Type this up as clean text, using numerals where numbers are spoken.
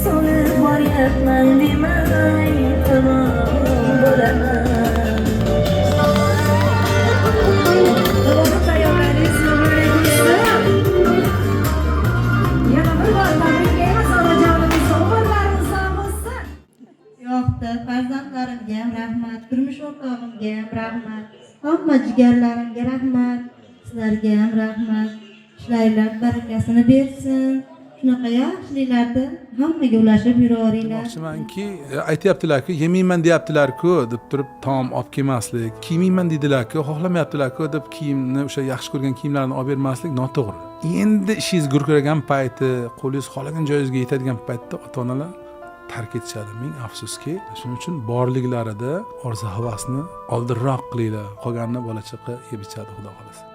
solib boryapman demay tamom bo'laman. Duoga tayyorlaringiz yo'lga qo'ysin. Yana bir bor tabriklaymiz onajonimiz, umrlarimiz sog' bo'lsin. Yo'qda farzandlarimga ham rahmat, turmush o'rtog'imga ham rahmat, hamma jigarlarimga rahmat, sizlarga ham rahmat. Ishlaringlar barakasini bersin. Shunaqa yaxshiliklarni hammaga ulashib yuraveringlar. Demoqchimanki, aytyaptilar-ku, yemayman deyaptilar-ku deb turib taom olib kelmaslik, kiymayman deydilar-ku, xohlamayaptilar-ku deb kiyimni, o'sha yaxshi ko'rgan kiyimlarni olib bermaslik noto'g'ri. Endi ishingiz gurkiragan payti, qo'lingiz xohlagan joyingizga yetadigan paytda ota-onalar tark etishadi. Ming afsuski. Shuning uchun borliklarida orzu havasni oldinroq qilinglar. Qolganini bola chaqa yeb ichadi, xudo xolasa.